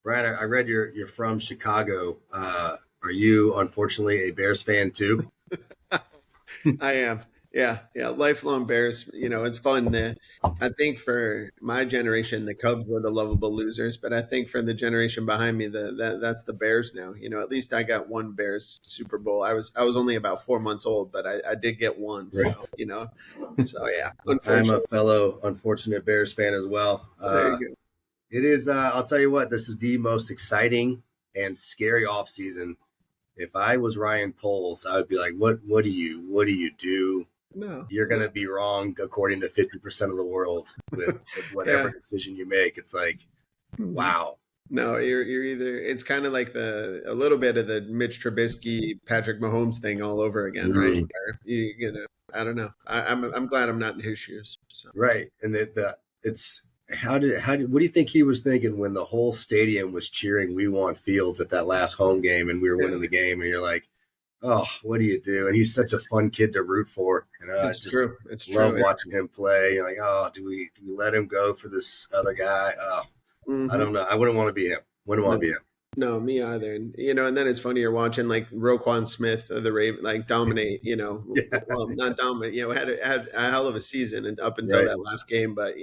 Brian, I read you're from Chicago. Are you unfortunately a Bears fan too? I am. Yeah, yeah. Lifelong Bears. It's fun. I think for my generation, the Cubs were the lovable losers, but I think for the generation behind me, that's the Bears now. At least I got one Bears Super Bowl. I was only about 4 months old, but I did get one. Right. So yeah. I'm a Unfortunately, fellow unfortunate Bears fan as well. there you go. It is. I'll tell you what. This is the most exciting and scary offseason. If I was Ryan Poles, I would be like, What do you do? No, You're going to be wrong according to 50% of the world with whatever yeah. decision you make. It's like, Mhm. wow. No, you're either. It's kind of like a little bit of the Mitch Trubisky, Patrick Mahomes thing all over again, right? Mm, Where I don't know. I'm glad I'm not in his shoes. So. right. And it's what do you think he was thinking when the whole stadium was cheering "We want Fields" at that last home game and we were winning the game? And you're like, oh, what do you do? And he's such a fun kid to root for. And I It's just true. It's love true. watching him play. You're like, oh, do we let him go for this other guy? Oh, I Hmm. don't know. I wouldn't want to be him. Wouldn't want No, to be him. no, me either. And then it's funny you're watching like Roquan Smith of the Raven like dominate. Yeah, Well, not dominate. Had a hell of a season and up until right. that last game, but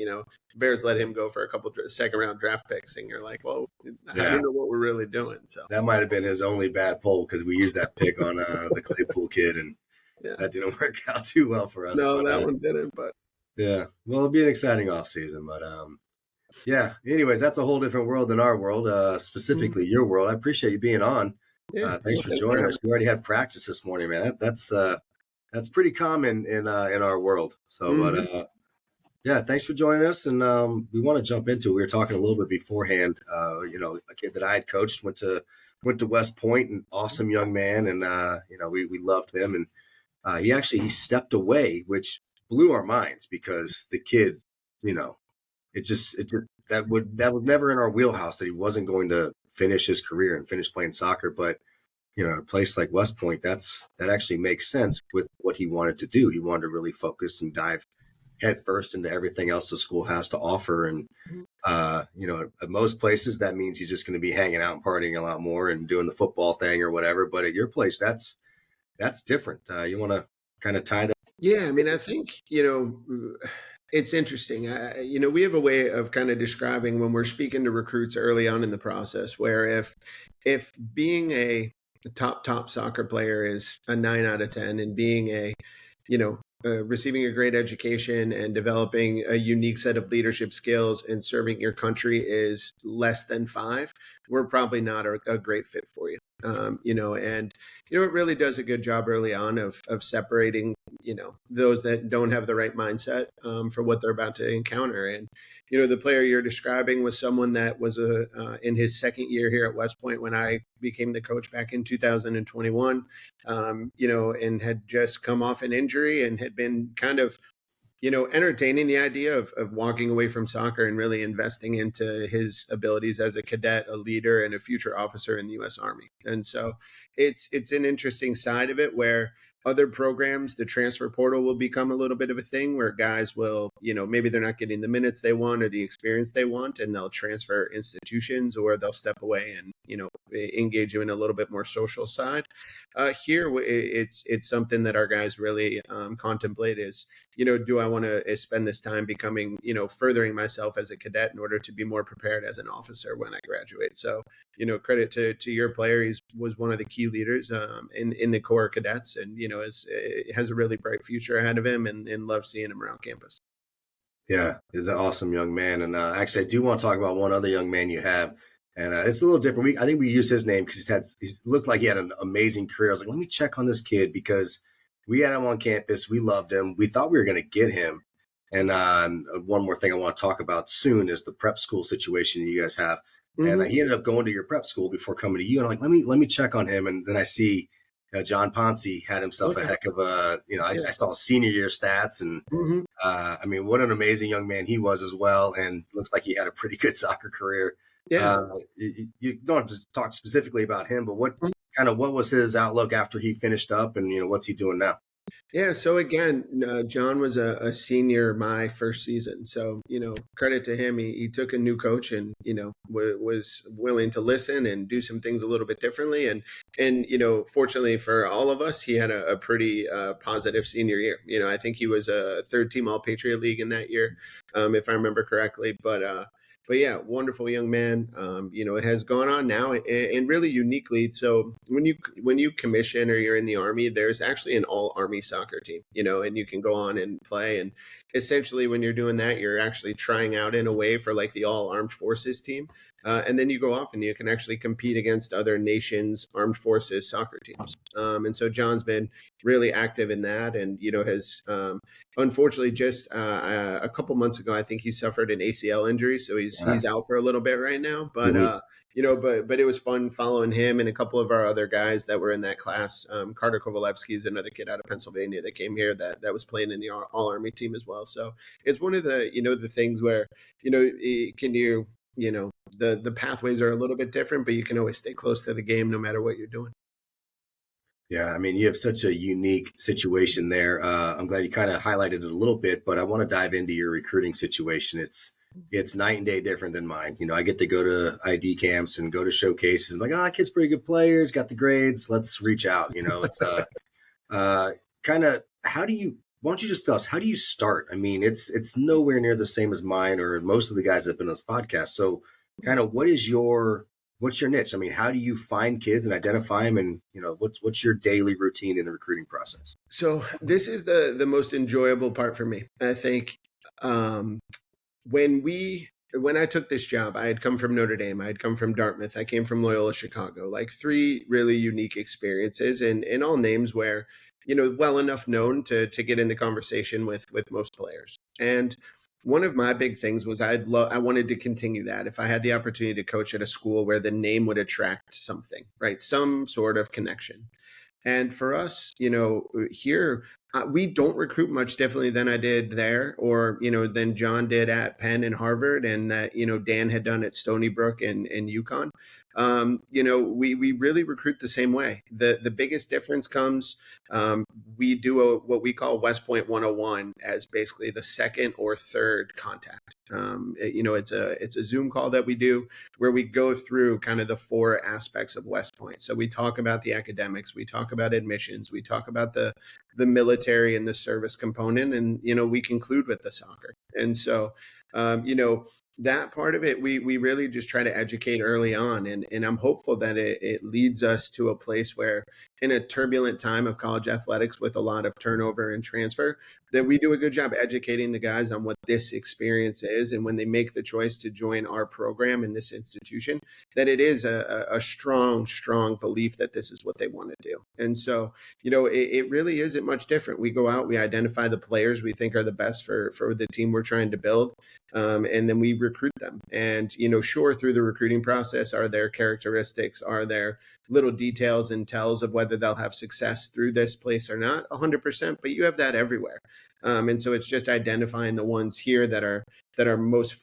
Bears let him go for a couple second round draft picks, and you're like, well, I Yeah, don't know what we're really doing. So that might have been his only bad pull because we used that pick on the Claypool kid, and yeah, that didn't work out too well for us. no, But that one didn't. But yeah, well, it'll be an exciting off season. But yeah. Anyways, that's a whole different world than our world, mm, specifically your world. I appreciate you being on. yeah, Thanks for thanks for joining having us. We already had practice this morning, man. That's pretty common in our world. So, me. but Hmm. yeah, thanks for joining us. And we want to jump into it. We were talking a little bit beforehand. A kid that I had coached went to West Point, an awesome young man, and we loved him. And he stepped away, which blew our minds because the kid, you know, it just that was never in our wheelhouse that he wasn't going to finish his career and finish playing soccer. But a place like West Point, that actually makes sense with what he wanted to do. He wanted to really focus and dive head first into everything else the school has to offer. And at most places that means he's just going to be hanging out and partying a lot more and doing the football thing or whatever. But at your place, that's different. You want to kind of tie that. Yeah, I mean, I think it's interesting. We have a way of kind of describing when we're speaking to recruits early on in the process, where if being a top soccer player is a 9 out of 10, and being receiving a great education and developing a unique set of leadership skills and serving your country is less than five, we're probably not a great fit for you. And it really does a good job early on of separating those that don't have the right mindset for what they're about to encounter. And the player you're describing was someone that was in his second year here at West Point when I became the coach back in 2021. And had just come off an injury and had been kind of entertaining the idea of walking away from soccer and really investing into his abilities as a cadet, a leader, and a future officer in the U.S. Army. And so it's an interesting side of it where other programs, the transfer portal will become a little bit of a thing where guys will, maybe they're not getting the minutes they want or the experience they want, and they'll transfer institutions or they'll step away and, engage in a little bit more social side. Here, it's something that our guys really contemplate is, do I want to spend this time becoming, furthering myself as a cadet in order to be more prepared as an officer when I graduate? So, credit to your player. He was one of the key leaders in the Corps of Cadets, and has a really bright future ahead of him, and love seeing him around campus. Yeah, he's an awesome young man. And actually, I do want to talk about one other young man you have. And it's a little different. I think we use his name because he's looked like he had an amazing career. I was like, let me check on this kid because we had him on campus. We loved him. We thought we were going to get him. And one more thing I want to talk about soon is the prep school situation you guys have. And Mm-hmm. he ended up going to your prep school before coming to you. And I'm like, let me check on him. And then I see John Ponce had himself a Okay. heck of a, Yeah. I saw senior year stats and Mm-hmm. I mean, what an amazing young man he was as well. And looks like he had a pretty good soccer career. Yeah. You don't have to talk specifically about him, but what was his outlook after he finished up and, what's he doing now? Yeah. So again, John was a senior my first season. So, credit to him. He took a new coach and, was willing to listen and do some things a little bit differently. And, fortunately for all of us, he had a pretty positive senior year. I think he was a third team All Patriot League in that year, if I remember correctly. But yeah, wonderful young man. It has gone on now and really uniquely. So when you commission or you're in the Army, there's actually an all Army soccer team, and you can go on and play. And essentially, when you're doing that, you're actually trying out in a way for like the all armed forces team. And then you go off and you can actually compete against other nations' armed forces soccer teams. And so John's been really active in that, and has unfortunately just a couple months ago, I think he suffered an ACL injury, so he's out for a little bit right now. But Mm-hmm. but it was fun following him and a couple of our other guys that were in that class. Carter Kovalevsky is another kid out of Pennsylvania that came here that was playing in the All Army team as well. So it's one of the the things where can the pathways are a little bit different, but you can always stay close to the game no matter what you're doing. Yeah, I mean, you have such a unique situation there. I'm glad you kind of highlighted it a little bit, but I want to dive into your recruiting situation. It's night and day different than mine. I get to go to ID camps and go to showcases. I'm like, that kid's pretty good player. He's got the grades. Let's reach out. It's kind of how do you? Why don't you just tell us how do you start? I mean, it's nowhere near the same as mine or most of the guys that have been on this podcast. So, kind of what's your niche? I mean, how do you find kids and identify them, and what's your daily routine in the recruiting process? So this is the most enjoyable part for me. I think um, when I took this job, I had come from Notre Dame, I had come from Dartmouth, I came from Loyola Chicago, like three really unique experiences, and all names where well enough known to get in the conversation with most players. And one of my big things was I wanted to continue that. If I had the opportunity to coach at a school where the name would attract something, right, some sort of connection. And for us, here, we don't recruit much differently than I did there, or, than John did at Penn and Harvard, and that, Dan had done at Stony Brook and UConn. We really recruit the same way. The biggest difference comes, we do what we call West Point 101 as basically the second or third contact. It's a Zoom call that we do where we go through kind of the four aspects of West Point. So we talk about the academics, we talk about admissions, we talk about the military and the service component, and we conclude with the soccer. And so that part of it, we really just try to educate early on, and I'm hopeful that it leads us to a place where, in a turbulent time of college athletics with a lot of turnover and transfer, that we do a good job educating the guys on what this experience is, and when they make the choice to join our program in this institution, that it is a strong belief that this is what they want to do. And so it really isn't much different. We go out, we identify the players we think are the best for the team we're trying to build, and then we recruit them. And sure, through the recruiting process, are there characteristics, are there little details and tells of whether they'll have success through this place or not? 100%, but you have that everywhere. And so it's just identifying the ones here that are most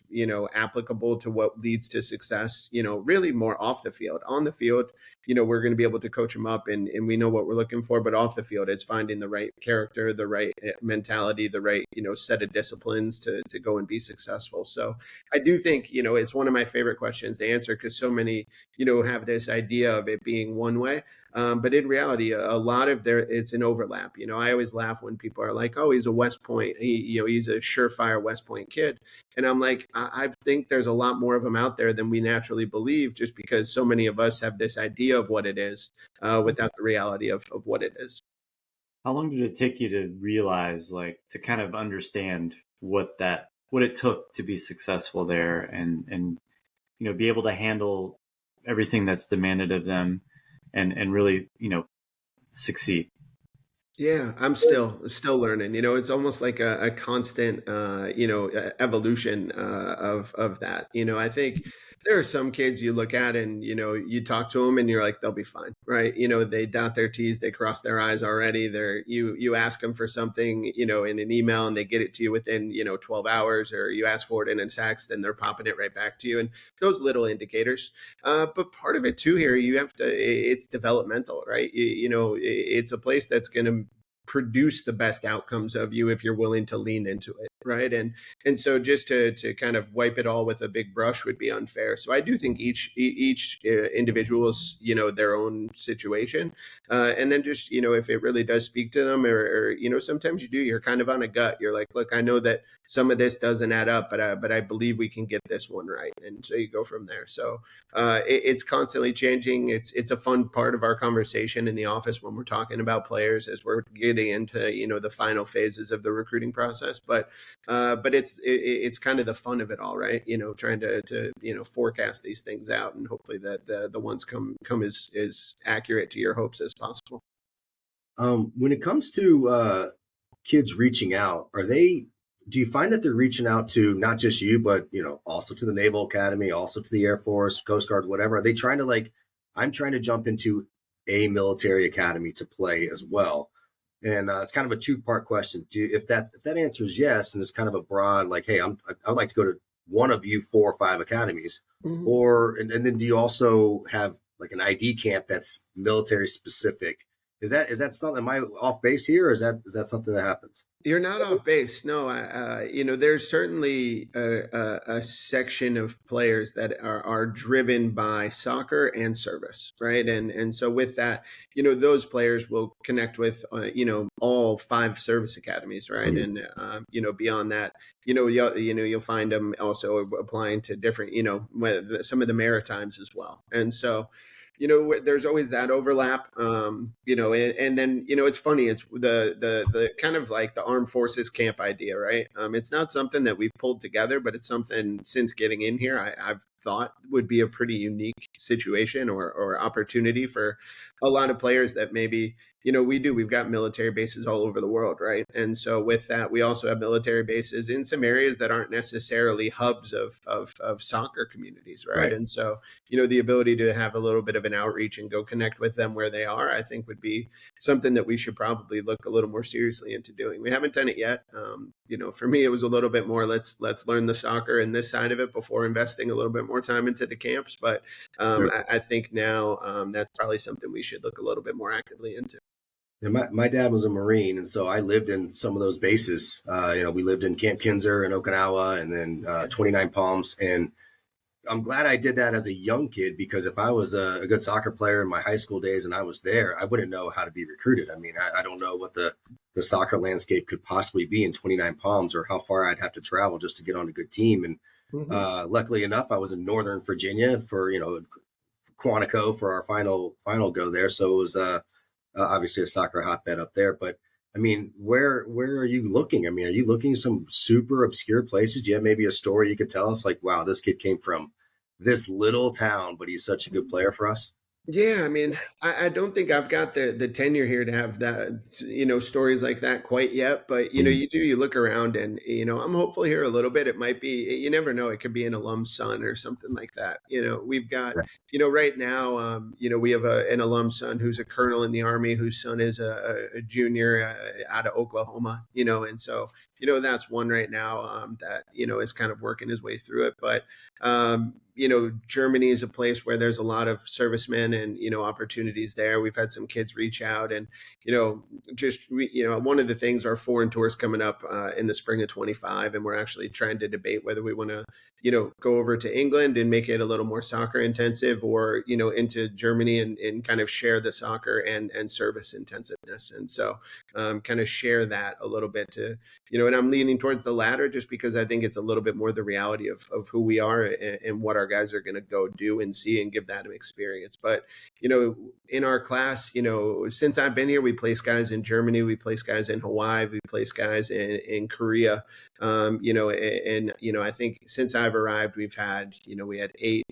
applicable to what leads to success, really more off the field. On the field, we're going to be able to coach them up, and we know what we're looking for. But off the field, it's finding the right character, the right mentality, the right set of disciplines to go and be successful. So I do think it's one of my favorite questions to answer, because so many have this idea of it being one way. But in reality, a lot of it's an overlap. I always laugh when people are like, "Oh, he's a West Point. He's a surefire West Point kid," and I'm like, I think there's a lot more of them out there than we naturally believe, just because so many of us have this idea of what it is, without the reality of what it is. How long did it take you to realize, like, to kind of understand what it took to be successful there, and be able to handle everything that's demanded of them, and really succeed? Yeah, I'm still learning. It's almost like a constant, evolution of that. I think there are some kids you look at and you talk to them and you're like, they'll be fine, right? They dot their T's, they cross their I's already. You ask them for something, in an email, and they get it to you within 12 hours, or you ask for it in a text and they're popping it right back to you. And those little indicators. But part of it too here, it's developmental, right? It's a place that's going to produce the best outcomes of you if you're willing to lean into it, right? And so just to kind of wipe it all with a big brush would be unfair. So I do think each individual is, their own situation, and then just, if it really does speak to them, or sometimes you're kind of on a gut. You're like, look, I know that some of this doesn't add up, but I believe we can get this one right, and so you go from there. So it's constantly changing. It's a fun part of our conversation in the office when we're talking about players as we're getting into the final phases of the recruiting process. But it's kind of the fun of it all, right? Trying to forecast these things out, and hopefully that the ones come as accurate to your hopes as possible. When it comes to kids reaching out, do you find that they're reaching out to not just you, but also to the Naval Academy, also to the Air Force, Coast Guard, whatever? Are they trying to I'm trying to jump into a military academy to play as well? And it's kind of a two-part question. If that answer is yes, and it's kind of a broad, hey, I'd like to go to one of you 4 or 5 academies, mm-hmm. and then do you also have an ID camp that's military specific? Is that something? Am I off base here, or is that something that happens? You're not off base. No, there's certainly a section of players that are driven by soccer and service, right? And so with that, those players will connect with, all 5 service academies, right? Mm-hmm. And beyond that, you'll find them also applying to different, some of the Maritimes as well. And so, there's always that overlap, and then, it's funny, it's the kind of like the armed forces camp idea, right? It's not something that we've pulled together, but it's something since getting in here, I've thought would be a pretty unique situation or opportunity for a lot of players that maybe, we've got military bases all over the world, right? And so with that, we also have military bases in some areas that aren't necessarily hubs of soccer communities, right? And so, the ability to have a little bit of an outreach and go connect with them where they are, I think would be something that we should probably look a little more seriously into doing. We haven't done it yet. For me, it was a little bit more, let's learn the soccer and this side of it before investing a little bit more time into the camps. But sure. I think now that's probably something we should look a little bit more actively into. Yeah, my dad was a Marine, and so I lived in some of those bases. We lived in Camp Kinser in Okinawa, and then 29 Palms. And I'm glad I did that as a young kid, because if I was a good soccer player in my high school days and I was there, I wouldn't know how to be recruited. I mean, I don't know what the soccer landscape could possibly be in 29 Palms, or how far I'd have to travel just to get on a good team. And luckily enough, I was in Northern Virginia for, Quantico for our final go there. So it was obviously a soccer hotbed up there. But I mean, where are you looking? I mean, are you looking some super obscure places? Do you have maybe a story you could tell us, wow, this kid came from this little town, but he's such a good player for us? Yeah, I mean, I don't think I've got the tenure here to have that, stories like that quite yet. But, you look around and, I'm hopeful here a little bit. It might be, you never know, it could be an alum's son or something like that. We've got, right now, we have an alum son who's a colonel in the Army, whose son is a junior out of Oklahoma, and so, that's one right now that, is kind of working his way through it. But, Germany is a place where there's a lot of servicemen and, opportunities there. We've had some kids reach out and, one of the things, our foreign tours coming up in the spring of 25, and we're actually trying to debate whether we want to, go over to England and make it a little more soccer intensive, or, into Germany and kind of share the soccer and service intensiveness. And so kind of share that a little bit to, and I'm leaning towards the latter just because I think it's a little bit more the reality of who we are and what our guys are going to go do and see and give that an experience. But, in our class, since I've been here, we place guys in Germany, we place guys in Hawaii, we place guys in Korea, I think since I've arrived, we've had, we had 8,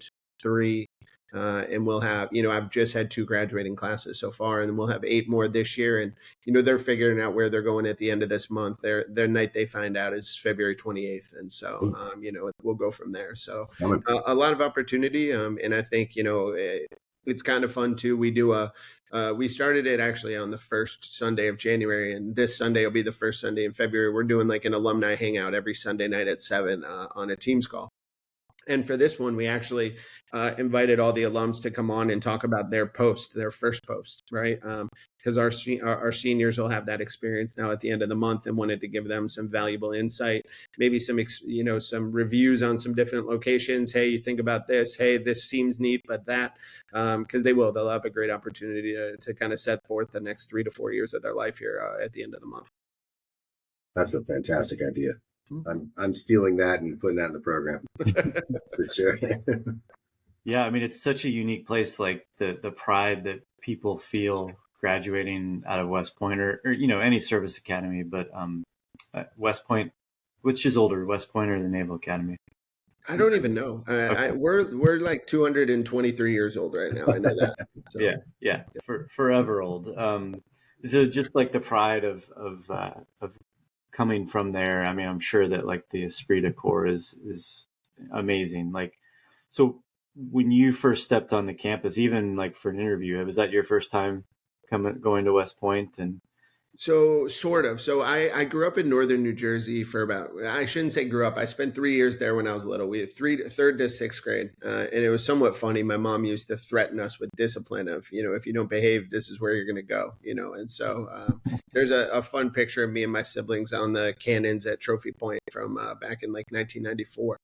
3, and we'll have, I've just had 2 graduating classes so far, and then we'll have 8 more this year. And, they're figuring out where they're going at the end of this month. Their night they find out is February 28th. And so, we'll go from there. So a lot of opportunity. And I think, it's kind of fun too. We do we started it actually on the first Sunday of January, and this Sunday will be the first Sunday in February. We're doing like an alumni hangout every Sunday night at 7 on a Teams call. And for this one, we actually invited all the alums to come on and talk about their first post, right? Because our seniors will have that experience now at the end of the month, and wanted to give them some valuable insight, maybe some some reviews on some different locations. Hey, you think about this? Hey, this seems neat, but that, because they'll have a great opportunity to kind of set forth the next 3 to 4 years of their life here at the end of the month. That's a fantastic idea. I'm stealing that and putting that in the program for sure. Yeah, I mean, it's such a unique place, like the pride that people feel graduating out of West Point or any service academy, but West Point, which is older, West Point or the Naval Academy? I don't even know. Okay. We're like 223 years old right now. I know that. So. Yeah, forever old. So just like the pride of coming from there. I mean, I'm sure that like the Esprit de Corps is amazing. Like, so when you first stepped on the campus, even like for an interview, was that your first time going to West Point? And so sort of. So I grew up in northern New Jersey for I shouldn't say grew up. I spent 3 years there when I was little. We had third to sixth grade. And it was somewhat funny. My mom used to threaten us with discipline of, if you don't behave, this is where you're going to go, And so there's a fun picture of me and my siblings on the cannons at Trophy Point from back in like 1994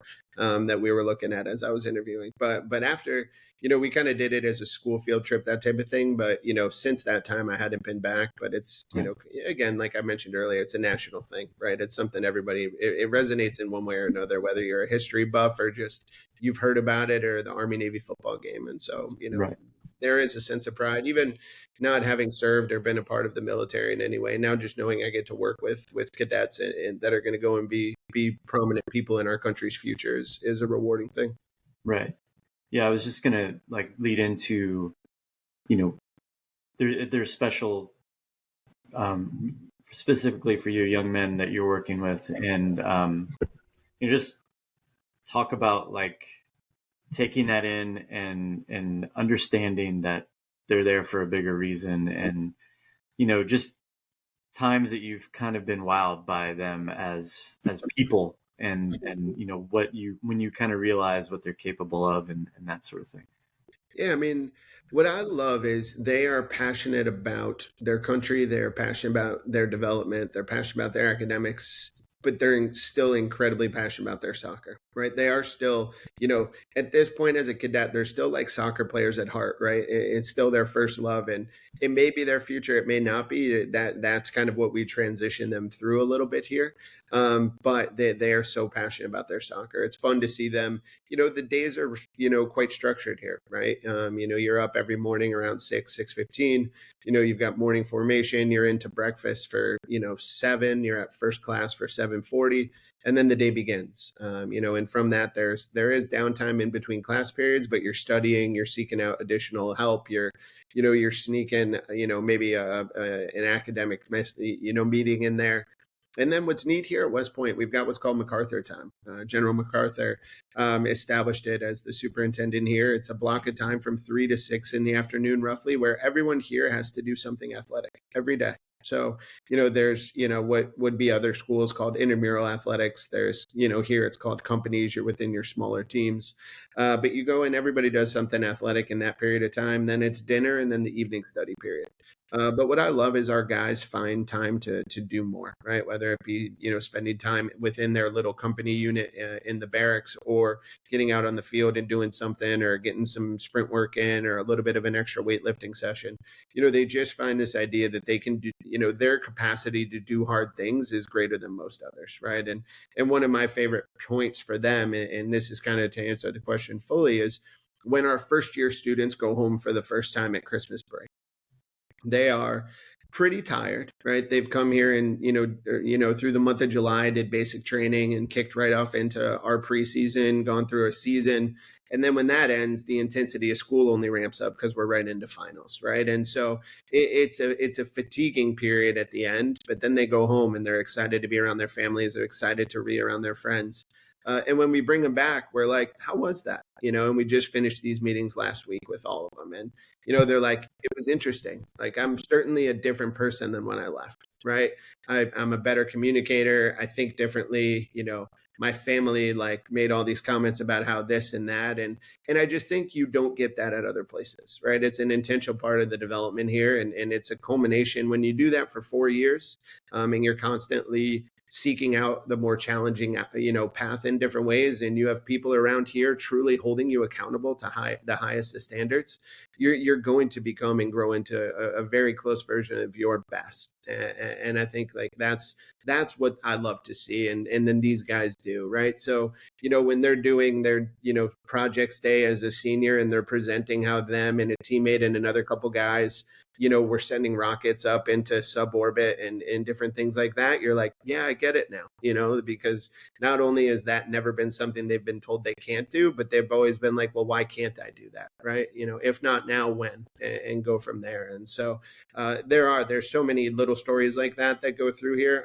that we were looking at as I was interviewing. But after, we kind of did it as a school field trip, that type of thing. But, since that time, I hadn't been back. But it's, again, like I mentioned earlier, it's a national thing, right? It's something it resonates in one way or another, whether you're a history buff or just you've heard about it, or the Army-Navy football game. And so, right. There is a sense of pride, even not having served or been a part of the military in any way. Now just knowing I get to work with cadets and that are going to go and be prominent people in our country's future is a rewarding thing. Right. Yeah, I was just going to like lead into, there's special, specifically for you young men that you're working with, and just talk about like taking that in and understanding that they're there for a bigger reason, and just times that you've kind of been wowed by them as people, and when you kind of realize what they're capable of, and that sort of thing. Yeah, I mean, what I love is they are passionate about their country, they're passionate about their development, they're passionate about their academics, but they're still incredibly passionate about their soccer, right? They are still, at this point as a cadet, they're still like soccer players at heart, right? It's still their first love, and it may be their future, it may not be. That's kind of what we transition them through a little bit here. But they are so passionate about their soccer. It's fun to see them. The days are, quite structured here, right? You're up every morning around 6:15. You've got morning formation. You're into breakfast for, 7. You're at first class for 7:40. And then the day begins, and from that, there is downtime in between class periods, but you're studying, you're seeking out additional help. You're sneaking, maybe an academic, meeting in there. And then what's neat here at West Point, we've got what's called MacArthur time. General MacArthur established it as the superintendent here. It's a block of time from 3 to 6 in the afternoon, roughly, where everyone here has to do something athletic every day. So, there's, what would be other schools called intramural athletics. There's, here it's called companies. You're within your smaller teams. But you go and everybody does something athletic in that period of time. Then it's dinner and then the evening study period. But what I love is our guys find time to do more, right? Whether it be, spending time within their little company unit in the barracks, or getting out on the field and doing something, or getting some sprint work in, or a little bit of an extra weightlifting session. They just find this idea that they can do, their capacity to do hard things is greater than most others, right? And one of my favorite points for them, and this is kind of to answer the question fully, is when our first year students go home for the first time at Christmas break. They are pretty tired, right? They've come here and, through the month of July, did basic training and kicked right off into our preseason, gone through a season. And then when that ends, the intensity of school only ramps up because we're right into finals, right? And so it's a fatiguing period at the end, but then they go home and they're excited to be around their families. They're excited to be around their friends. And when we bring them back, we're like, how was that? And we just finished these meetings last week with all of them. And, they're like, it was interesting. Like, I'm certainly a different person than when I left, right? I'm a better communicator. I think differently. my family like made all these comments about how this and that. And I just think you don't get that at other places, right? It's an intentional part of the development here. And it's a culmination when you do that for 4 years, and you're constantly seeking out the more challenging, path in different ways. And you have people around here truly holding you accountable to the highest of standards. You're going to become and grow into a very close version of your best. And I think like that's what I love to see. And then these guys do, right? So, when they're doing their, projects day as a senior and they're presenting how them and a teammate and another couple guys, we're sending rockets up into suborbit and different things like that. You're like, yeah, I get it now, because not only has that never been something they've been told they can't do, but they've always been like, well, why can't I do that? Right. If not now, when, and go from there. And so there's so many little stories like that go through here,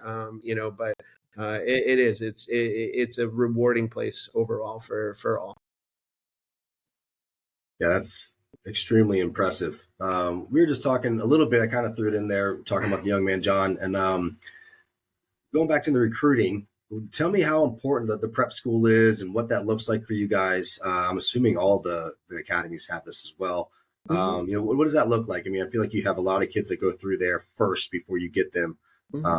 but it's a rewarding place overall for all. Yeah, that's extremely impressive. We were just talking a little bit. I kind of threw it in there, talking about the young man, John, and going back to the recruiting. Tell me how important the prep school is and what that looks like for you guys. I'm assuming all the academies have this as well. What does that look like? I mean, I feel like you have a lot of kids that go through there first before you get them.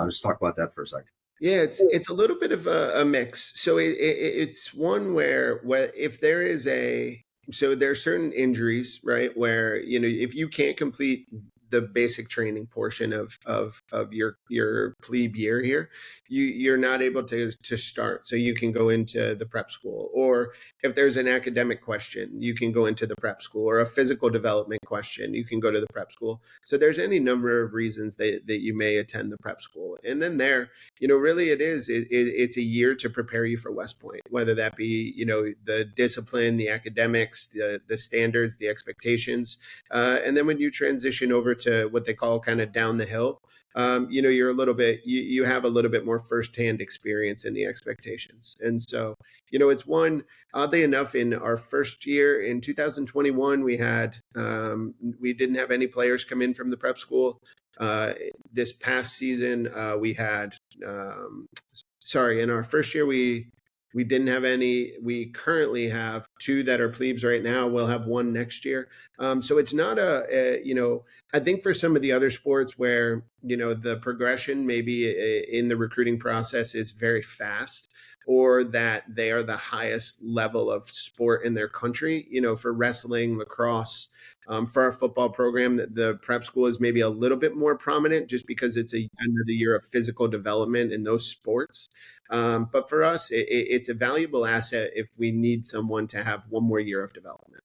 Just talk about that for a second. Yeah, it's a little bit of a mix. So it's one where if there is so there are certain injuries, right, where if you can't complete the basic training portion of your plebe year here, you're not able to start. So you can go into the prep school, or if there's an academic question, you can go into the prep school, or a physical development question, you can go to the prep school. So there's any number of reasons that you may attend the prep school. And then really it's a year to prepare you for West Point, whether that be, the discipline, the academics, the standards, the expectations. And then when you transition over to what they call kind of down the hill, you're a little bit, you have a little bit more firsthand experience in the expectations. And so, it's one, oddly enough, in our first year in 2021, we didn't have any players come in from the prep school. This past season, we had, in our first year, we didn't have any. We currently have 2 that are plebes right now. We'll have 1 next year. So it's not I think for some of the other sports where, the progression maybe in the recruiting process is very fast, or that they are the highest level of sport in their country, for wrestling, lacrosse, for our football program, the prep school is maybe a little bit more prominent just because it's another year of physical development in those sports. But for us, it's a valuable asset if we need someone to have 1 more year of development.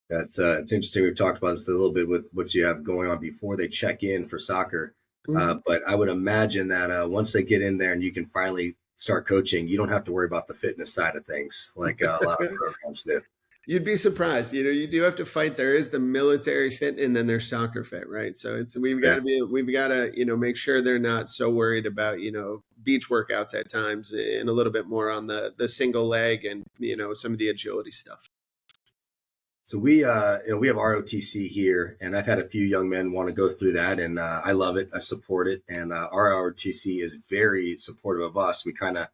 It's interesting. We've talked about this a little bit with what you have going on before they check in for soccer. But I would imagine that once they get in there and you can finally start coaching, you don't have to worry about the fitness side of things like a lot of programs do. You'd be surprised. You do have to fight. There is the military fit, and then there's soccer fit, right? So we've got to make sure they're not so worried about beach workouts at times, and a little bit more on the single leg and some of the agility stuff. So we have ROTC here, and I've had a few young men want to go through that, and I love it. I support it, and our ROTC is very supportive of us. We kind of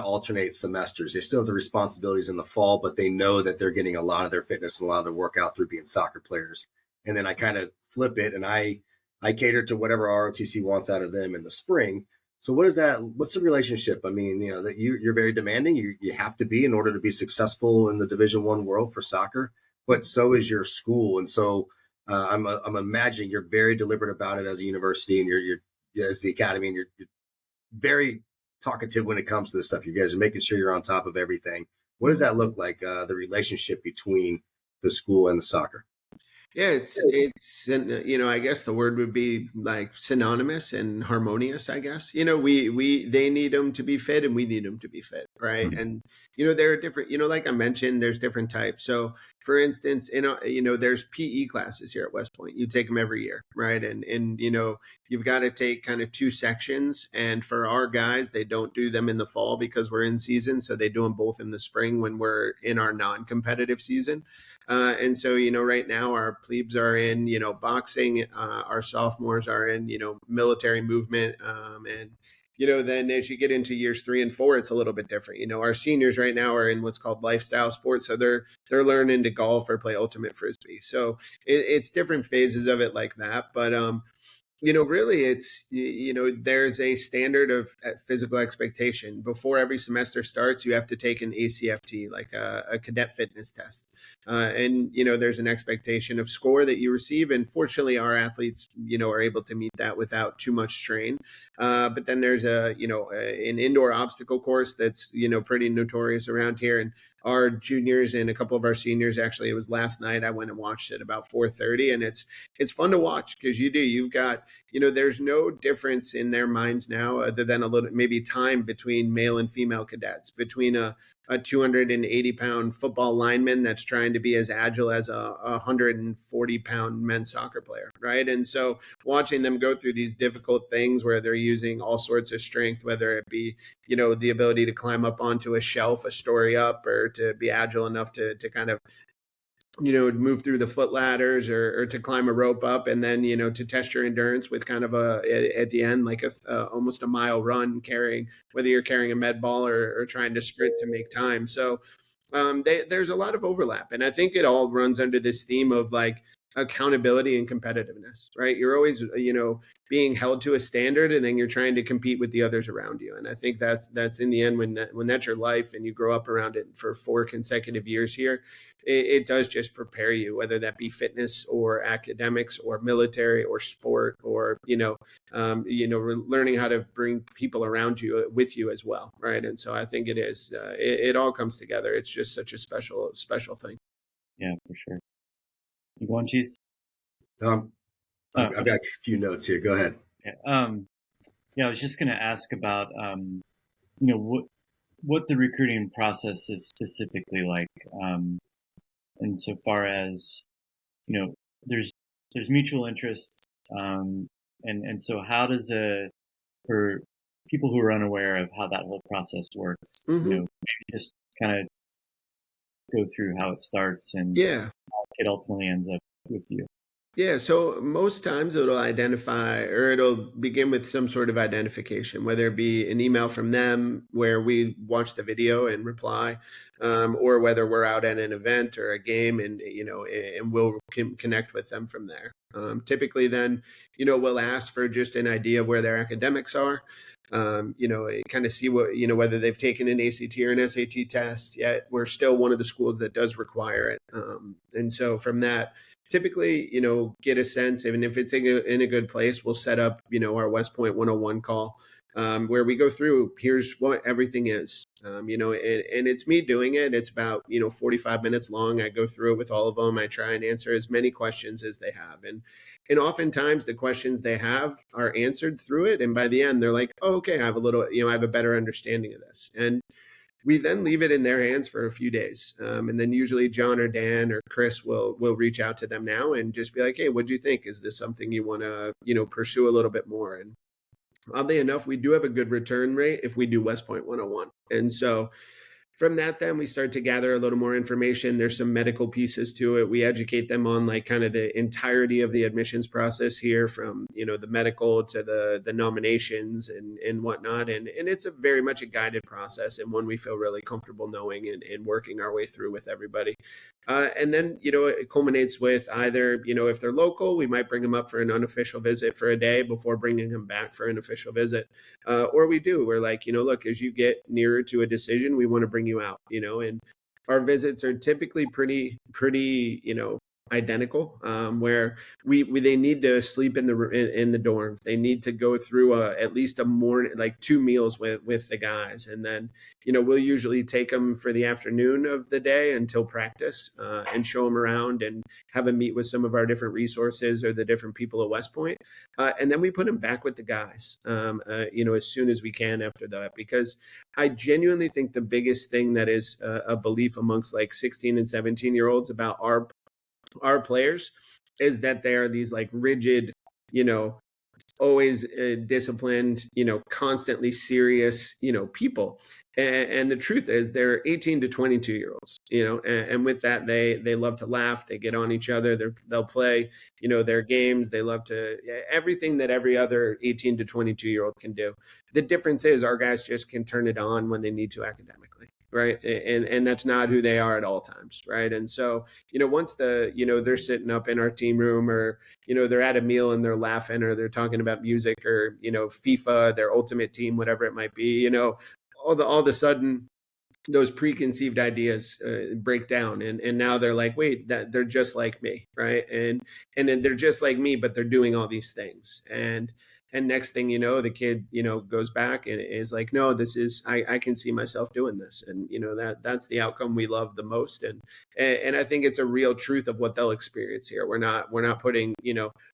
alternate semesters. They still have the responsibilities in the fall, but they know that they're getting a lot of their fitness and a lot of their workout through being soccer players. And then I kind of flip it, and I cater to whatever ROTC wants out of them in the spring. So what's the relationship? I mean, that you're very demanding. You have to be in order to be successful in the Division I world for soccer, but so is your school. And so I'm imagining you're very deliberate about it as a university, and you're as the academy, and you're very talkative when it comes to this stuff. You guys are making sure you're on top of everything. What does that look like, the relationship between the school and the soccer? Yeah, it's I guess the word would be like synonymous and harmonious, I guess. They need them to be fit and we need them to be fit, right? Mm-hmm. And there are different, like I mentioned, there's different types. So for instance, there's PE classes here at West Point. You take them every year, right? And you've got to take kind of 2 sections. And for our guys, they don't do them in the fall because we're in season. So they do them both in the spring when we're in our non-competitive season. And so, right now our plebes are in, boxing, our sophomores are in, military movement, then as you get into years 3 and 4, it's a little bit different. Our seniors right now are in what's called lifestyle sports. So they're learning to golf or play ultimate frisbee. So it's different phases of it like that. But, really it's, there's a standard of physical expectation. Before every semester starts, you have to take an ACFT, like a cadet fitness test. And, there's an expectation of score that you receive. And fortunately, our athletes, are able to meet that without too much strain. But then there's an indoor obstacle course that's, pretty notorious around here. And our juniors and a couple of our seniors, actually, it was last night, I went and watched it about 4:30, and it's fun to watch because you've got, there's no difference in their minds now other than a little, maybe time between male and female cadets, between a 280-pound football lineman that's trying to be as agile as a 140-pound men's soccer player, right? And so watching them go through these difficult things where they're using all sorts of strength, whether it be, the ability to climb up onto a shelf, a story up, or to be agile enough to kind of, move through the foot ladders or to climb a rope up, and then, to test your endurance with kind of at the end, like almost a mile run whether you're carrying a med ball or trying to sprint to make time. So there's a lot of overlap. And I think it all runs under this theme of like accountability and competitiveness, right? You're always, being held to a standard, and then you're trying to compete with the others around you. And I think that's in the end, when that's your life and you grow up around it for 4 consecutive years here, it does just prepare you, whether that be fitness or academics or military or sport or, learning how to bring people around you with you as well. Right. And so I think it all comes together. It's just such a special thing. Yeah, for sure. You going, Cheese? I've got a few notes here. Go ahead. Yeah, I was just going to ask about, what the recruiting process is specifically like, and so far as, there's mutual interest, and so how does for people who are unaware of how that whole process works, maybe just kind of go through how it starts and how it ultimately ends up with you. Yeah, so most times it'll begin with some sort of identification, whether it be an email from them where we watch the video and reply, or whether we're out at an event or a game and, and we'll connect with them from there. Typically then, we'll ask for just an idea of where their academics are. Kind of see what, whether they've taken an ACT or an SAT test. Yet we're still one of the schools that does require it. And so from that, typically, get a sense, and if it's in a good place, we'll set up, our West Point 101 call, where we go through, here's what everything is, and it's me doing it. It's about, 45 minutes long. I go through it with all of them. I try and answer as many questions as they have. And oftentimes the questions they have are answered through it. And by the end, they're like, oh, okay, I have a better understanding of this. And we then leave it in their hands for a few days. And then usually John or Dan or Chris will reach out to them now and just be like, hey, what do you think? Is this something you want to, pursue a little bit more? And oddly enough, we do have a good return rate if we do West Point 101. And so from that, then we start to gather a little more information. There's some medical pieces to it. We educate them on like kind of the entirety of the admissions process here, from, the medical to the nominations and whatnot. And it's very much a guided process, and one we feel really comfortable knowing and working our way through with everybody. And then, it culminates with either, if they're local, we might bring them up for an unofficial visit for a day before bringing them back for an official visit. Or we're like, look, as you get nearer to a decision, we want to bring you out, and our visits are typically pretty, identical, where they need to sleep in the dorms. They need to go through at least a morning, like 2 meals with the guys. And then, we'll usually take them for the afternoon of the day until practice, and show them around and have them meet with some of our different resources or the different people at West Point. And then we put them back with the guys, as soon as we can after that, because I genuinely think the biggest thing that is a belief amongst like 16 and 17-year-olds about our players is that they are these like rigid, always disciplined, constantly serious, people. And the truth is they're 18 to 22-year-olds, and with that, they love to laugh. They get on each other. They'll play, their games. They love to, everything that every other 18 to 22-year-old can do. The difference is our guys just can turn it on when they need to academically. Right. And that's not who they are at all times. Right. And so, once they're sitting up in our team room, or, they're at a meal and they're laughing, or they're talking about music, or, FIFA, their ultimate team, whatever it might be, all of a sudden those preconceived ideas break down, and now they're like, wait, that they're just like me. Right. And then they're just like me, but they're doing all these things. And next thing you know, the kid, goes back and is like, no, this is, I can see myself doing this. And, that's the outcome we love the most. And I think it's a real truth of what they'll experience here. We're not putting,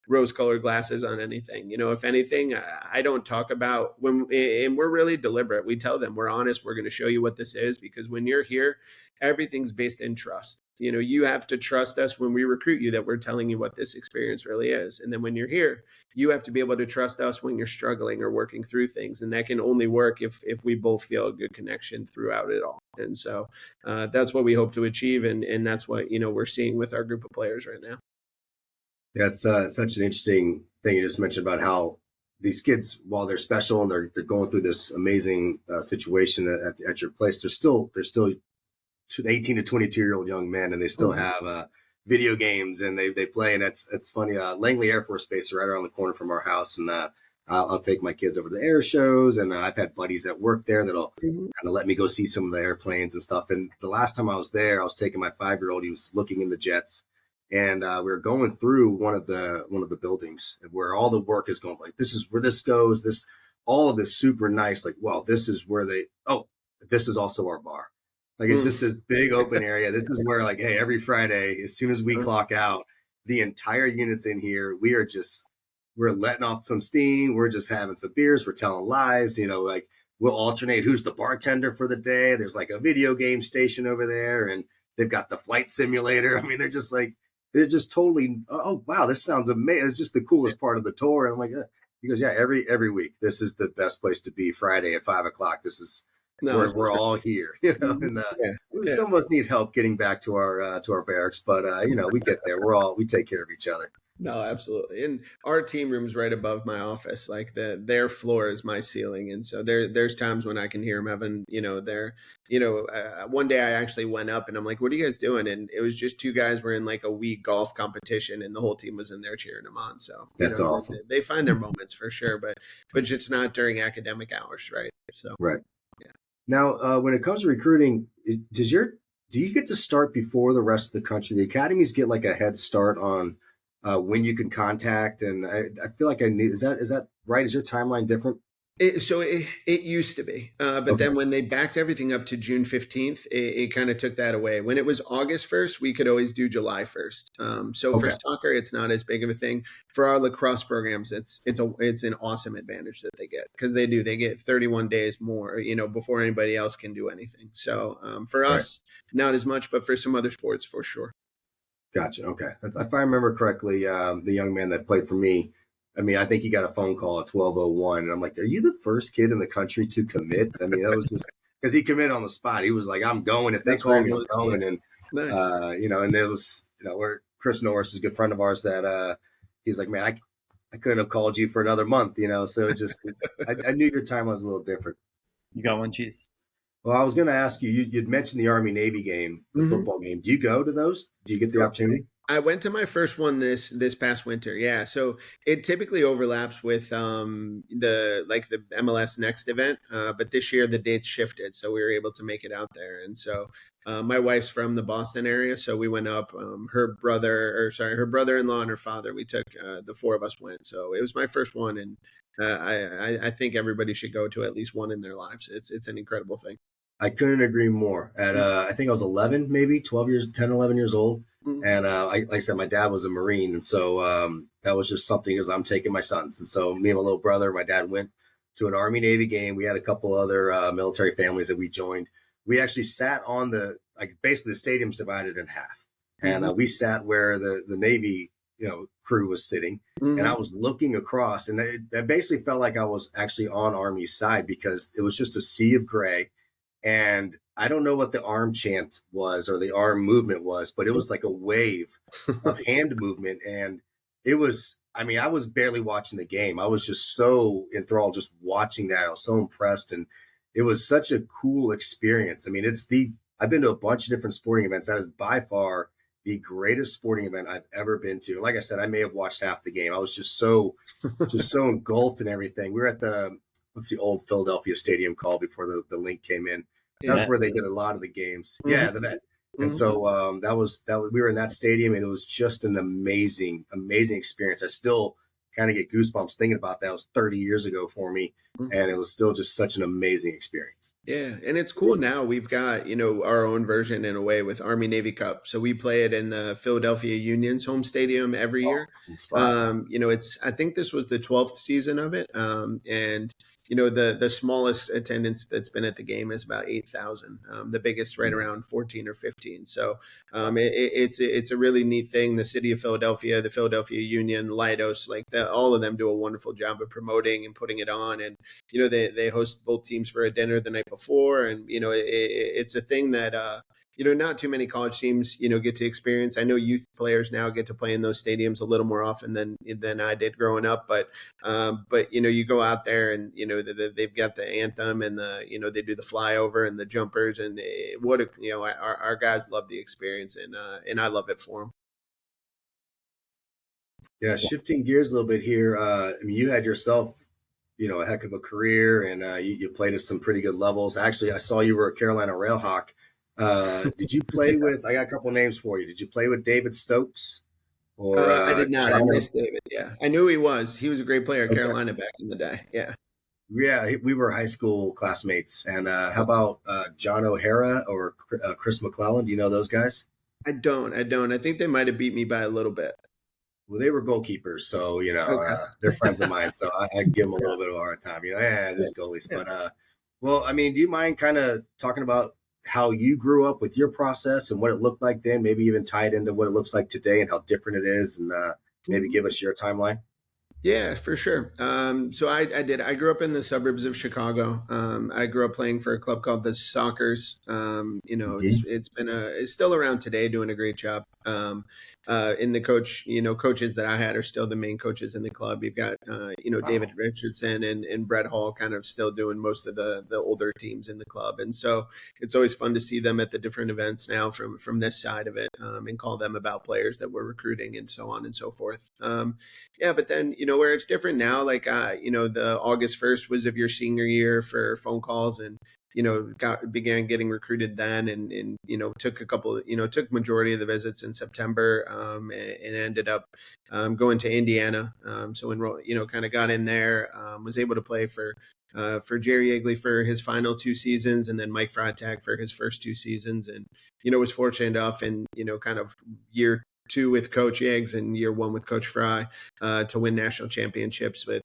rose colored glasses on anything. If anything, I don't talk about and we're really deliberate. We tell them, we're honest. We're going to show you what this is, because when you're here, everything's based in trust. You have to trust us when we recruit you, that we're telling you what this experience really is. And then when you're here, you have to be able to trust us when you're struggling or working through things. And that can only work if we both feel a good connection throughout it all. And so that's what we hope to achieve. And that's what, we're seeing with our group of players right now. Yeah, it's such an interesting thing you just mentioned about how these kids, while they're special and they're going through this amazing situation at your place, they're still 18 to 22-year-old young men, and they still have video games, and they play. And it's funny. Langley Air Force Base is right around the corner from our house, and I'll take my kids over to the air shows, and I've had buddies that work there that'll kind of let me go see some of the airplanes and stuff. And the last time I was there, I was taking my 5-year-old. He was looking in the jets, and we were going through one of the buildings where all the work is going. Like, this is where this goes. This, all of this super nice. Like, well, this is where this is also our bar. Like, it's just this big open area. This is where, like, hey, every Friday, as soon as we clock out, the entire unit's in here. We're letting off some steam. We're just having some beers. We're telling lies. Like, we'll alternate who's the bartender for the day. There's like a video game station over there, and they've got the flight simulator. I mean, they're just totally, oh, wow, this sounds amazing. It's just the coolest part of the tour. And I'm like, he goes, yeah, every week, this is the best place to be. Friday at 5:00. This is, we're all here, and some of us need help getting back to our barracks, but we get there. We take care of each other. No, absolutely. And our team room's right above my office. Like, their floor is my ceiling. And so there's times when I can hear them having, one day I actually went up and I'm like, what are you guys doing? And it was just two guys were in like a Wii golf competition, and the whole team was in there cheering them on. So that's awesome. They find their moments for sure, but it's not during academic hours. Right. So, right. Yeah. Now, when it comes to recruiting, do you get to start before the rest of the country? The academies get like a head start on when you can contact, and I feel like I knew. Is that right? Is your timeline different? It used to be, but then when they backed everything up to June 15th, it kind of took that away. When it was August 1st, we could always do July 1st. For soccer, it's not as big of a thing. For our lacrosse programs, it's an awesome advantage that they get, because they get 31 days more, before anybody else can do anything. So for us, not as much, but for some other sports, for sure. Gotcha. Okay. If I remember correctly, the young man that played for me, I mean, I think he got a phone call at 12:01, and I'm like, "Are you the first kid in the country to commit?" I mean, that was just because he committed on the spot. He was like, "I'm going. If they call me, I'm going." And nice. And there was, where Chris Norris is a good friend of ours that he's like, "Man, I couldn't have called you for another month." So it just, I knew your time was a little different. You got one, Cheese? Well, I was going to ask you. You'd mentioned the Army-Navy game, the football game. Do you go to those? Do you get the opportunity? I went to my first one this past winter. Yeah. So it typically overlaps with the MLS Next event. But this year the dates shifted, so we were able to make it out there. And so my wife's from the Boston area, so we went up. Her brother-in-law and her father, we took, the four of us went. So it was my first one, and I think everybody should go to at least one in their lives. It's an incredible thing. I couldn't agree more. At I think I was 11, maybe 10, 11 years old. And like I said, my dad was a Marine. And so that was just something, as I'm taking my sons. And so me and my little brother, my dad went to an Army-Navy game. We had a couple other military families that we joined. We actually sat on basically the stadium's divided in half. And we sat where the Navy, crew was sitting. And I was looking across, and it basically felt like I was actually on Army's side, because it was just a sea of gray. And I don't know what the arm chant was or the arm movement was, but it was like a wave of hand movement. And it was, I mean, I was barely watching the game. I was just so enthralled just watching that. I was so impressed. And it was such a cool experience. I mean, I've been to a bunch of different sporting events. That is by far the greatest sporting event I've ever been to. And like I said, I may have watched half the game. I was just so engulfed in everything. We were at what's the old Philadelphia stadium called before the link came in? That's where they did a lot of the games. Yeah, the Met. And so that was we were in that stadium, and it was just an amazing experience. I still kind of get goosebumps thinking about that. It was 30 years ago for me, and it was still just such an amazing experience. Yeah, and it's cool now. We've got, our own version in a way with Army Navy Cup. So we play it in the Philadelphia Union's home stadium every year. I think this was the 12th season of it. And the smallest attendance that's been at the game is about 8,000. The biggest right around 14 or 15. So it's a really neat thing. The city of Philadelphia, the Philadelphia Union, Leidos, all of them do a wonderful job of promoting and putting it on. And they host both teams for a dinner the night before, and it's a thing that not too many college teams get to experience. I know youth players now get to play in those stadiums a little more often than I did growing up, but you go out there and they've got the anthem and they do the flyover and the jumpers, and our guys love the experience, and I love it for them. Yeah, shifting gears a little bit here. I mean, you had yourself a heck of a career, and you played at some pretty good levels. Actually, I saw you were a Carolina Railhawk. Did you play with, I got a couple names for you. Did you play with David Stokes? Or I did not. I missed David. Yeah. I knew he was. He was a great player at Carolina back in the day. Yeah. Yeah, we were high school classmates. And how about John O'Hara or Chris McClellan? Do you know those guys? I don't. I think they might have beat me by a little bit. Well, they were goalkeepers, so they're friends of mine. So I give them a little bit of a hard time. Just goalies. Yeah. But well, I mean, do you mind kind of talking about how you grew up with your process and what it looked like then? Maybe even tie it into what it looks like today and how different it is, and maybe give us your timeline. Yeah, for sure. So I did. I grew up in the suburbs of Chicago. I grew up playing for a club called the Sockers. It's still around today, doing a great job. In the coaches that I had are still the main coaches in the club. You've got, David Richardson and Brett Hall kind of still doing most of the older teams in the club. And so it's always fun to see them at the different events now from this side of it, and call them about players that we're recruiting and so on and so forth. But then, where it's different now, the August 1st was of your senior year for phone calls, and began getting recruited then, and took majority of the visits in September, and ended up going to Indiana. So enrolled, kind of got in there, was able to play for Jerry Yeagley for his final 2 seasons, and then Mike Freitag for his first 2 seasons, and was fortunate enough in kind of year 2 with Coach Yeggs and year 1 with Coach Fry to win national championships with,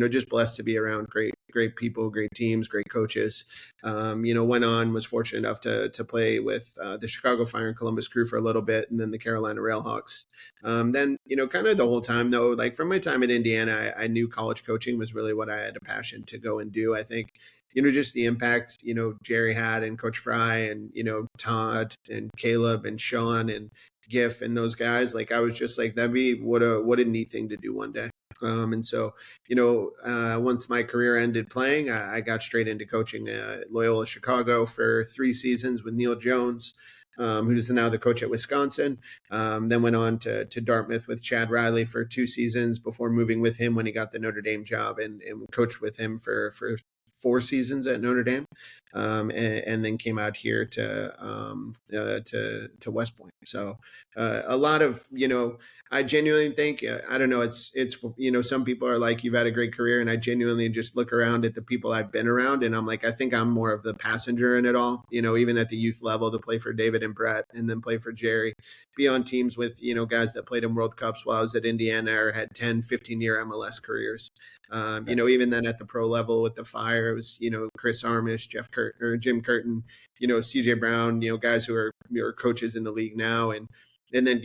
just blessed to be around great people, great teams, great coaches. Was fortunate enough to play with the Chicago Fire and Columbus Crew for a little bit, and then the Carolina Railhawks. Then, kind of the whole time though, like from my time at Indiana, I knew college coaching was really what I had a passion to go and do. I think, just the impact, Jerry had, and Coach Fry, and, Todd and Caleb and Sean and Giff and those guys, I was just like, that'd be what a neat thing to do one day. And so, once my career ended playing, I got straight into coaching Loyola Chicago for 3 seasons with Neil Jones, who is now the coach at Wisconsin. Then went on to Dartmouth with Chad Riley for 2 seasons before moving with him when he got the Notre Dame job, and coached with him for 4 seasons at Notre Dame, and then came out here to West Point. So a lot of, I genuinely think, I don't know, it's some people are like, you've had a great career, and I genuinely just look around at the people I've been around, and I'm like, I think I'm more of the passenger in it all, even at the youth level, to play for David and Brett, and then play for Jerry, be on teams with, guys that played in World Cups while I was at Indiana, or had 10, 15-year MLS careers. Even then at the pro level with the Fire, it was, Chris Armish, Jim Curtin, CJ Brown, guys who are coaches in the league now. And and then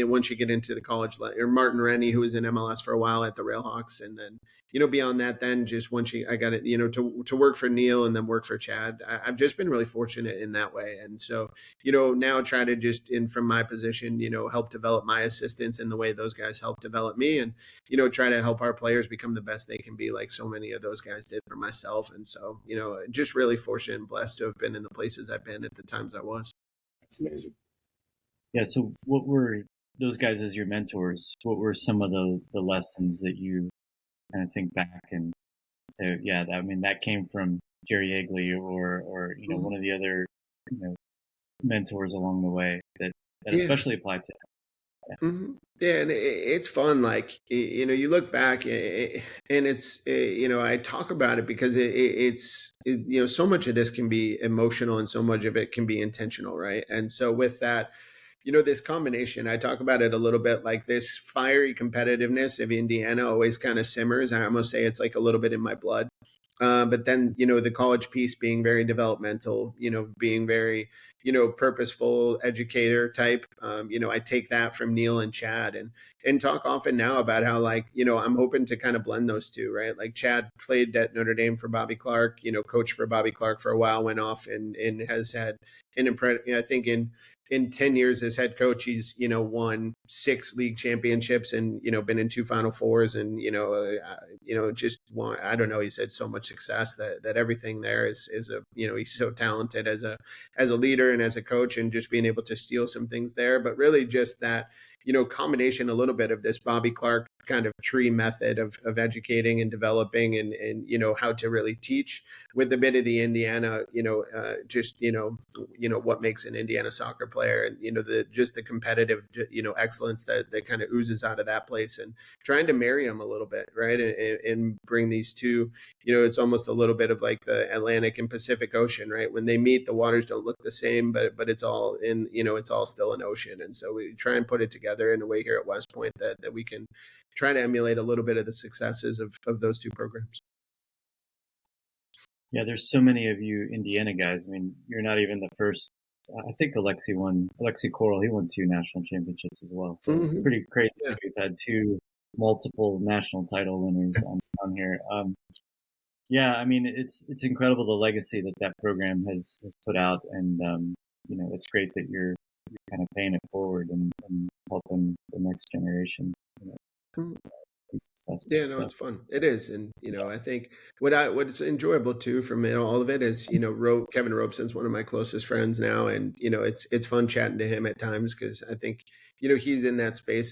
once you get into the college, or Martin Rennie, who was in MLS for a while at the Railhawks, and then beyond that, then just I got it, to work for Neil and then work for Chad. I've just been really fortunate in that way, and so now try to just from my position, help develop my assistants in the way those guys help develop me, and try to help our players become the best they can be, like so many of those guys did for myself. And so just really fortunate and blessed to have been in the places I've been at the times I was. That's amazing. Yeah. So what were those guys as your mentors? What were some of the lessons that you kind of think back and say, yeah, I mean, that came from Jerry Yeagley or one of the other mentors along the way that especially applied to him? Yeah. Mm-hmm. Yeah, and it's fun. Like you look back, and it's I talk about it because it's so much of this can be emotional, and so much of it can be intentional, right? And so with that, this combination, I talk about it a little bit, like this fiery competitiveness of Indiana always kind of simmers. I almost say it's like a little bit in my blood. But then, the college piece being very developmental, being very, purposeful educator type. I take that from Neil and Chad, and talk often now about how, like, I'm hoping to kind of blend those two, right? Like Chad played at Notre Dame for Bobby Clark, coached for Bobby Clark for a while, went off and has had an I think in 10 years as head coach, he's, won 6 league championships and, been in 2 Final Fours and, just won, I don't know, he's had so much success that everything there is he's so talented as a leader and as a coach, and just being able to steal some things there. But really just that, combination a little bit of this Bobby Clark kind of tree method of educating and developing and how to really teach, with a bit of the Indiana, what makes an Indiana soccer player, and the competitive excellence that kind of oozes out of that place, and trying to marry them a little bit, right, and bring these two, it's almost a little bit of like the Atlantic and Pacific Ocean, right? When they meet, the waters don't look the same, but it's all in, it's all still an ocean. And so we try and put it together in a way here at West Point that we can try to emulate a little bit of the successes of those two programs. Yeah, there's so many of you Indiana guys. I mean, you're not even the first. I think Alexi Coral, he won 2 national championships as well. So It's pretty crazy that we've had 2 multiple national title winners on here. Yeah, I mean, it's incredible the legacy that program has put out, and it's great that you're kind of paying it forward and helping the next generation. Yeah, no, it's fun. It is. And, I think what's enjoyable too from all of it is, Kevin Robeson's one of my closest friends now. And, it's fun chatting to him at times, because I think, he's in that space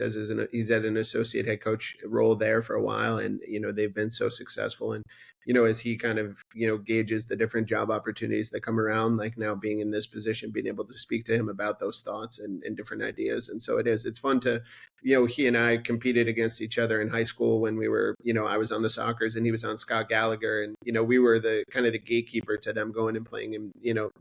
he's at an associate head coach role there for a while. And, they've been so successful. And, as he kind of, gauges the different job opportunities that come around, like now being in this position, being able to speak to him about those thoughts and different ideas. And so it's fun to, he and I competed against each other in high school when we were, I was on the Sockers and he was on Scott Gallagher. And, we were the kind of the gatekeeper to them going and playing in,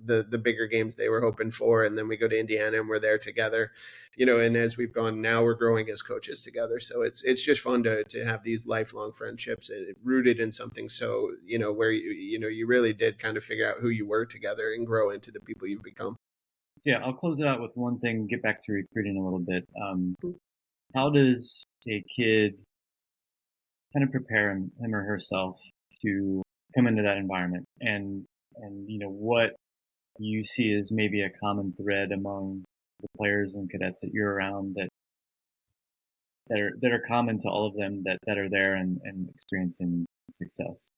the bigger games they were hoping for. And then we go to Indiana and we're there together, and as we've gone now, we're growing as coaches together. So it's just fun to have these lifelong friendships rooted in something. So, where, you really did kind of figure out who you were together and grow into the people you've become. Yeah, I'll close it out with one thing, get back to recruiting a little bit. How does a kid kind of prepare him or herself to come into that environment, and what you see as maybe a common thread among the players and cadets that you're around that are common to all of them that are there and experiencing success?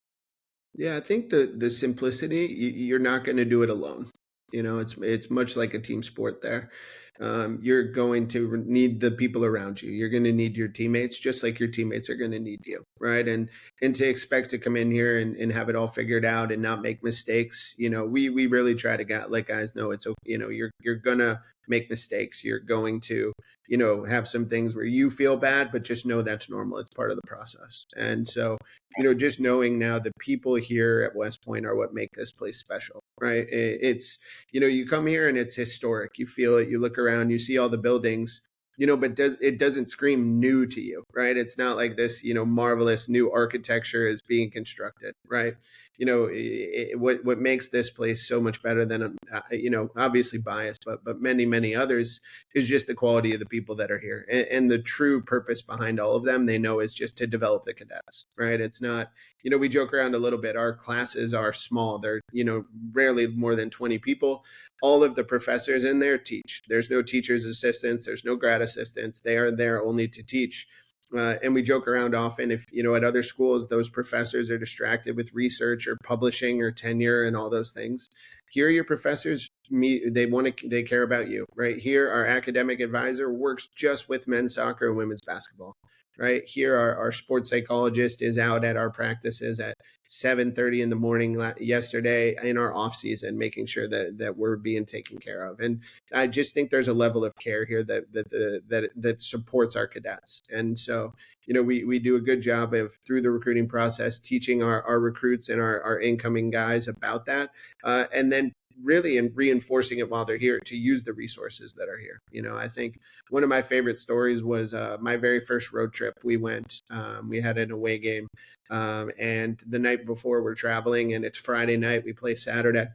Yeah, I think the simplicity, you're not going to do it alone. It's much like a team sport there. You're going to need the people around you. You're going to need your teammates, just like your teammates are going to need you, right? And to expect to come in here and have it all figured out and not make mistakes, we really try to let guys know it's, you're gonna make mistakes. You're going to, have some things where you feel bad, but just know that's normal. It's part of the process. And so, just knowing now the people here at West Point are what make this place special, right? It's, you come here and it's historic. You feel it. You look around, you see all the buildings, but it doesn't scream new to you, right? It's not like this, marvelous new architecture is being constructed, right? What makes this place so much better than, obviously biased, but many others, is just the quality of the people that are here, and the true purpose behind all of them, they know, is just to develop the cadets, right? It's not, we joke around a little bit. Our classes are small. They're, rarely more than 20 people. All of the professors in there teach. There's no teacher's assistants. There's no grad assistants. They are there only to teach. And we joke around often, if, at other schools, those professors are distracted with research or publishing or tenure and all those things. Here, your professors they care about you, right? Here, our academic advisor works just with men's soccer and women's basketball. Right here, our sports psychologist is out at our practices at 7:30 in the morning yesterday in our off season, making sure that we're being taken care of. And I just think there's a level of care here that supports our cadets. And so, we do a good job of, through the recruiting process, teaching our recruits and our incoming guys about that, and then really in reinforcing it while they're here to use the resources that are here. I think one of my favorite stories was my very first road trip. We had an away game, and the night before we're traveling, and it's Friday night, we play Saturday.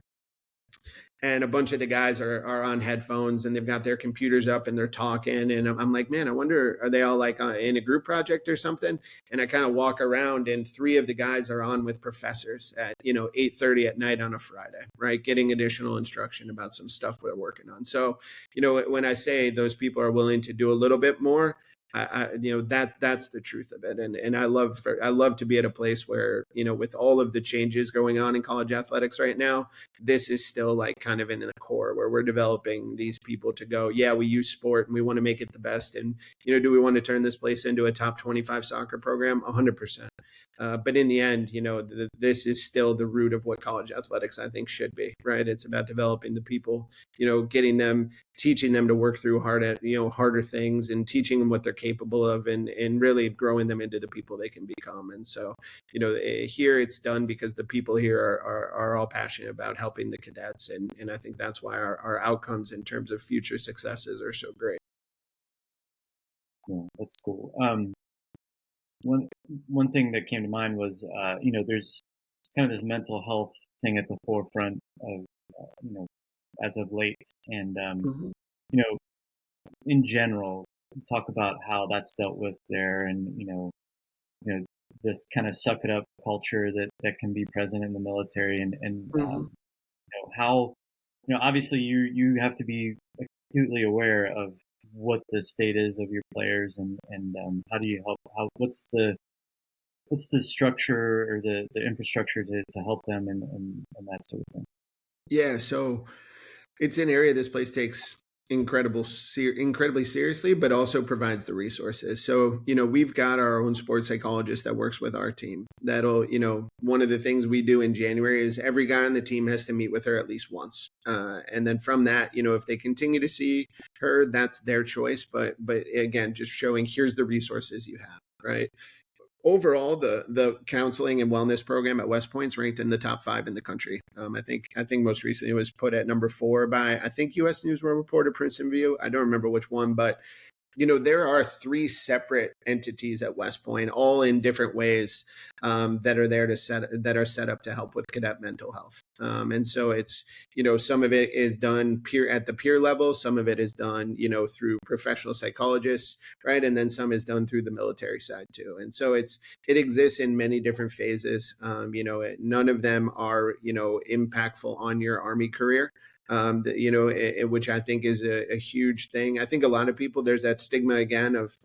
And a bunch of the guys are on headphones, and they've got their computers up and they're talking. And I'm like, man, I wonder, are they all like in a group project or something? And I kind of walk around, and 3 of the guys are on with professors at, 8:30 at night on a Friday, right? Getting additional instruction about some stuff we're working on. So, when I say those people are willing to do a little bit more, that's the truth of it. And I love to be at a place where, with all of the changes going on in college athletics right now, this is still like kind of in the core where we're developing these people to go, yeah, we use sport and we want to make it the best. And, do we want to turn this place into a top 25 soccer program? 100%. But in the end, this is still the root of what college athletics, I think, should be, right? It's about developing the people, getting them, teaching them to work through harder things, and teaching them what they're capable of, and really growing them into the people they can become. And so, here it's done because the people here are all passionate about helping the cadets. And I think that's why our outcomes in terms of future successes are so great. Yeah, that's cool. One thing that came to mind was, there's kind of this mental health thing at the forefront of, as of late. And, in general, talk about how that's dealt with there, and, this kind of suck it up culture that can be present in the military, and how, obviously you have to be acutely aware of what the state is of your players, and how do you help, what's the structure or the infrastructure to help them, and that sort of thing. Yeah. So it's an area this place takes incredibly seriously, but also provides the resources. So, we've got our own sports psychologist that works with our team. That'll, one of the things we do in January is every guy on the team has to meet with her at least once. And then from that, if they continue to see her, that's their choice. But again, just showing, here's the resources you have, right? Overall, the counseling and wellness program at West Point's ranked in the top 5 in the country. I think most recently it was put at number 4 by, I think, U.S. News World Report or Princeton View. I don't remember which one, but there are 3 separate entities at West Point, all in different ways, that are there that are set up to help with cadet mental health. And so it's, some of it is done at the peer level. Some of it is done, through professional psychologists, right? And then some is done through the military side too. And so it exists in many different phases. None of them are, impactful on your Army career. Which I think is a huge thing. I think a lot of people, there's that stigma again of,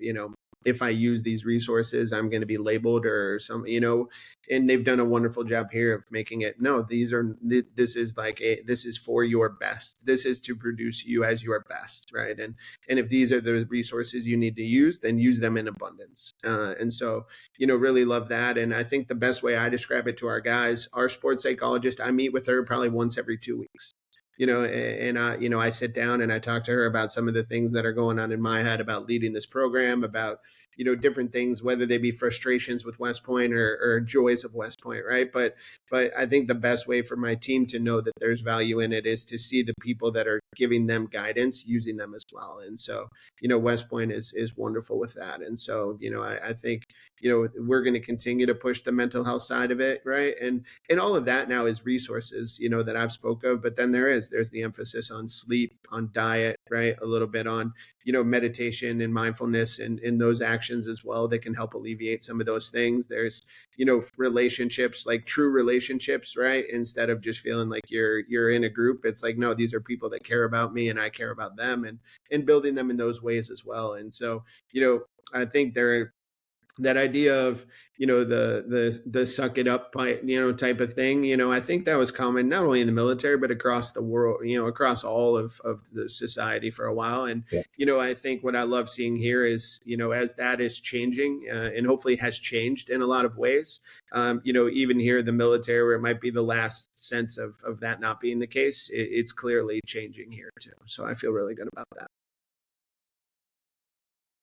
if I use these resources, I'm going to be labeled or some, and they've done a wonderful job here of making it, no, this is for your best. This is to produce you as your best, right? And if these are the resources you need to use, then use them in abundance. And so, really love that. And I think the best way I describe it to our guys, our sports psychologist, I meet with her probably once every 2 weeks. I sit down and I talk to her about some of the things that are going on in my head about leading this program, about, different things, whether they be frustrations with West Point or joys of West Point, right? But I think the best way for my team to know that there's value in it is to see the people that are giving them guidance using them as well. And so, West Point is wonderful with that. And so, I think, we're going to continue to push the mental health side of it, right? And all of that now is resources, that I've spoke of, but then there's the emphasis on sleep, on diet, right? A little bit on, meditation and mindfulness and those actions as well that can help alleviate some of those things. There's, relationships, like true relationships, right? Instead of just feeling like you're in a group, it's like, no, these are people that care about me and I care about them, and building them in those ways as well. And so, I think that idea of the suck it up type of thing, I think that was common not only in the military but across the world, across all of the society for a while. And I think what I love seeing here is, as that is changing and hopefully has changed in a lot of ways, even here in the military, where it might be the last sense of that not being the case, it's clearly changing here too. So I feel really good about that.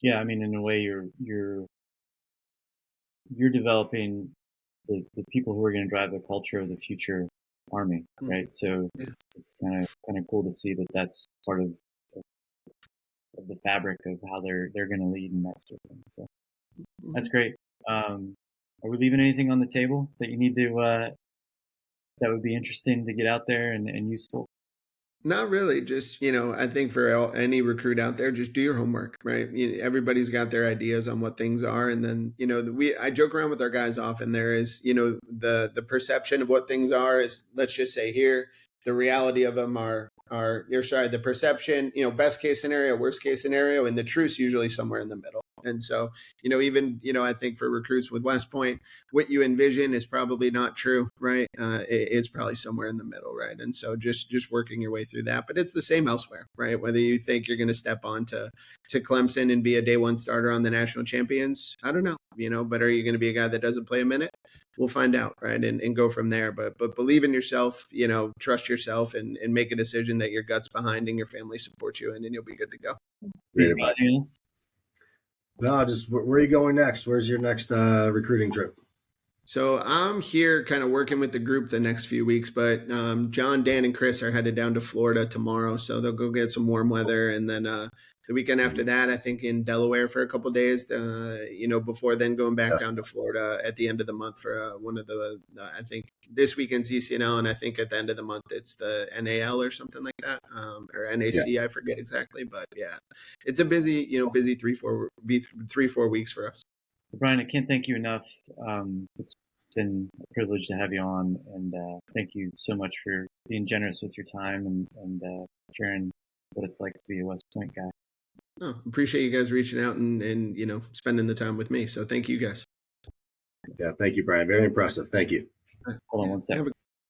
Yeah, I mean, in a way, you're developing the people who are going to drive the culture of the future Army, right? So it's kind of cool to see that that's part of the fabric of how they're going to lead and that sort of thing. So that's great. Are we leaving anything on the table that you need to that would be interesting to get out there and useful? Not really. Just, I think for any recruit out there, just do your homework, right? Everybody's got their ideas on what things are. And then, I joke around with our guys often. There is, the perception of what things are is, let's just say here, the reality of them the perception, best case scenario, worst case scenario, and the truth's usually somewhere in the middle. And so, even, I think for recruits with West Point, what you envision is probably not true, right? It's probably somewhere in the middle, right? And so just working your way through that. But it's the same elsewhere, right? Whether you think you're going to step on to Clemson and be a day one starter on the national champions, I don't know, but are you going to be a guy that doesn't play a minute? We'll find out, right? And go from there. But believe in yourself, trust yourself and make a decision that your gut's behind and your family supports you in, and you'll be good to go. Great advice. No, just where are you going next? Where's your next recruiting trip? So I'm here kind of working with the group the next few weeks, but John, Dan, and Chris are headed down to Florida tomorrow. So they'll go get some warm weather. And then the weekend after that, I think in Delaware for a couple of days, before then going back down to Florida at the end of the month for one of the, I think this weekend's ECNL, and I think at the end of the month, it's the NAL or something like that, or NAC, I forget exactly. But yeah, it's a busy 3-4 weeks for us. Brian, I can't thank you enough. It's been a privilege to have you on, and thank you so much for being generous with your time and sharing what it's like to be a West Point guy. Oh, appreciate you guys reaching out and spending the time with me. So thank you guys. Yeah, thank you, Brian. Very impressive. Thank you. Hold on one second.